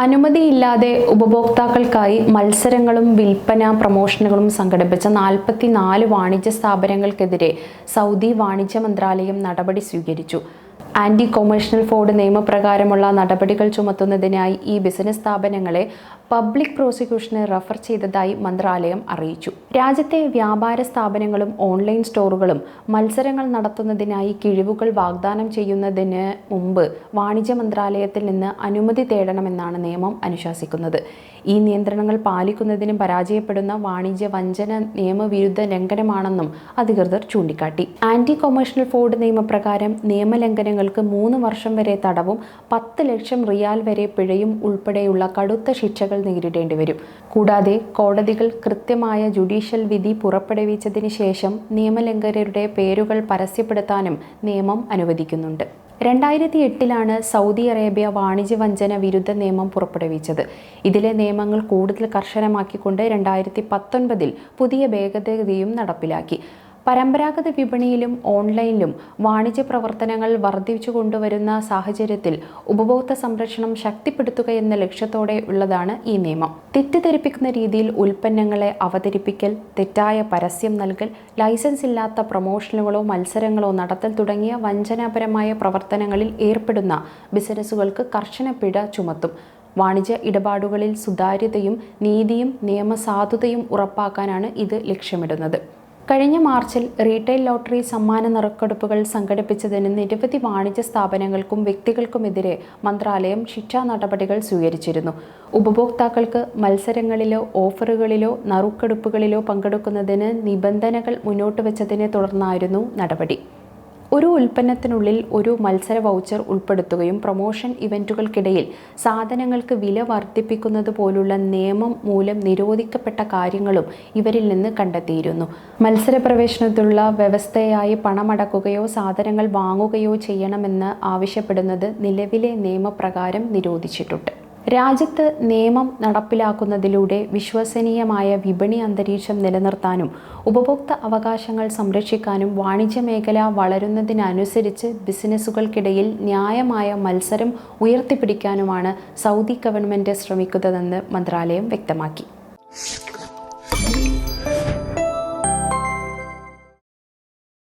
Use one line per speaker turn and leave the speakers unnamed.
അനുമതിയില്ലാതെ ഉപഭോക്താക്കൾക്കായി മത്സരങ്ങളും വിൽപ്പന പ്രമോഷനുകളും സംഘടിപ്പിച്ച 44 വാണിജ്യ സ്ഥാപനങ്ങൾക്കെതിരെ സൗദി വാണിജ്യ മന്ത്രാലയം നടപടി സ്വീകരിച്ചു. ആന്റി കൊമേഴ്ഷ്യൽ ഫ്രോഡ് നിയമപ്രകാരമുള്ള നടപടികൾ ചുമത്തുന്നതിനായി ഈ ബിസിനസ് സ്ഥാപനങ്ങളെ പബ്ലിക് പ്രോസിക്യൂഷന് റഫർ ചെയ്തതായി മന്ത്രാലയം അറിയിച്ചു. രാജ്യത്തെ വ്യാപാര സ്ഥാപനങ്ങളും ഓൺലൈൻ സ്റ്റോറുകളും മത്സരങ്ങൾ നടത്തുന്നതിനായി കിഴിവുകൾ വാഗ്ദാനം ചെയ്യുന്നതിന് മുമ്പ് വാണിജ്യ മന്ത്രാലയത്തിൽ നിന്ന് അനുമതി തേടണമെന്നാണ് നിയമം അനുശാസിക്കുന്നത്. ഈ നിയന്ത്രണങ്ങൾ പാലിക്കുന്നതിനും പരാജയപ്പെടുന്ന വാണിജ്യ വഞ്ചന നിയമവിരുദ്ധ ലംഘനമാണെന്നും അധികൃതർ ചൂണ്ടിക്കാട്ടി. ആന്റി കൊമേഴ്ഷ്യൽ ഫ്രോഡ് നിയമപ്രകാരം നിയമലംഘനങ്ങൾക്ക് 3 വർഷം വരെ തടവും 10 ലക്ഷം റിയാൽ വരെ പിഴയും ഉൾപ്പെടെയുള്ള കടുത്ത ശിക്ഷകൾ നേരിടേണ്ടി വരും. കൂടാതെ കോടതികൾ കൃത്യമായ ജുഡീഷ്യൽ വിധി പുറപ്പെടുവിച്ചതിന് ശേഷം നിയമലംഘകരുടെ പേരുകൾ പരസ്യപ്പെടുത്താനും നിയമം അനുവദിക്കുന്നുണ്ട്. 2008 സൗദി അറേബ്യ വാണിജ്യ വഞ്ചന വിരുദ്ധ നിയമം പുറപ്പെടുവിച്ചത്. ഇതിലെ നിയമങ്ങൾ കൂടുതൽ കർശനമാക്കിക്കൊണ്ട് 2019 പുതിയ ഭേദഗതിയും നടപ്പിലാക്കി. പരമ്പരാഗത വിപണിയിലും ഓൺലൈനിലും വാണിജ്യ പ്രവർത്തനങ്ങൾ വർദ്ധിച്ചു കൊണ്ടുവരുന്ന സാഹചര്യത്തിൽ ഉപഭോക്തൃ സംരക്ഷണം ശക്തിപ്പെടുത്തുകയെന്ന ലക്ഷ്യത്തോടെ ഉള്ളതാണ് ഈ നിയമം. തെറ്റിദ്ധരിപ്പിക്കുന്ന രീതിയിൽ ഉൽപ്പന്നങ്ങളെ അവതരിപ്പിക്കൽ, തെറ്റായ പരസ്യം നൽകൽ, ലൈസൻസ് ഇല്ലാത്ത പ്രമോഷനുകളോ മത്സരങ്ങളോ നടത്തൽ തുടങ്ങിയ വഞ്ചനാപരമായ പ്രവർത്തനങ്ങളിൽ ഏർപ്പെടുന്ന ബിസിനസ്സുകൾക്ക് കർശന പിഴ ചുമത്തും. വാണിജ്യ ഇടപാടുകളിൽ സുതാര്യതയും നീതിയും നിയമസാധുതയും ഉറപ്പാക്കാനാണ് ഇത് ലക്ഷ്യമിടുന്നത്. കഴിഞ്ഞ മാർച്ചിൽ റീറ്റെയിൽ ലോട്ടറി സമ്മാന നറുക്കെടുപ്പുകൾ സംഘടിപ്പിച്ചതിന് നിരവധി വാണിജ്യ സ്ഥാപനങ്ങൾക്കും വ്യക്തികൾക്കുമെതിരെ മന്ത്രാലയം ശിക്ഷാ നടപടികൾ സ്വീകരിച്ചിരുന്നു. ഉപഭോക്താക്കൾക്ക് മത്സരങ്ങളിലോ ഓഫറുകളിലോ നറുക്കെടുപ്പുകളിലോ പങ്കെടുക്കുന്നതിന് നിബന്ധനകൾ മുന്നോട്ട് വെച്ചതിനെ തുടർന്നായിരുന്നു നടപടി. ഒരു ഉൽപ്പന്നത്തിനുള്ളിൽ ഒരു മത്സര വൗച്ചർ ഉൾപ്പെടുത്തുകയും പ്രമോഷൻ ഇവന്റുകൾക്കിടയിൽ സാധനങ്ങൾക്ക് വില വർദ്ധിപ്പിക്കുന്നത് പോലുള്ള നിയമം മൂലം നിരോധിക്കപ്പെട്ട കാര്യങ്ങളും ഇവരിൽ നിന്ന് കണ്ടെത്തിയിരുന്നു. മത്സരപ്രവേശനത്തിലുള്ള വ്യവസ്ഥയായി പണമടക്കുകയോ സാധനങ്ങൾ വാങ്ങുകയോ ചെയ്യണമെന്ന് ആവശ്യപ്പെടുന്നത് നിലവിലെ നിയമപ്രകാരം നിരോധിച്ചിട്ടുണ്ട്. രാജ്യത്ത് നിയമം നടപ്പിലാക്കുന്നതിലൂടെ വിശ്വസനീയമായ വിപണി അന്തരീക്ഷം നിലനിർത്താനും ഉപഭോക്തൃ അവകാശങ്ങൾ സംരക്ഷിക്കാനും വാണിജ്യ മേഖല വളരുന്നതിനനുസരിച്ച് ബിസിനസ്സുകൾക്കിടയിൽ ന്യായമായ മത്സരം ഉയർത്തിപ്പിടിക്കാനുമാണ് സൗദി ഗവൺമെൻറ് ശ്രമിക്കുന്നതെന്ന് മന്ത്രാലയം വ്യക്തമാക്കി.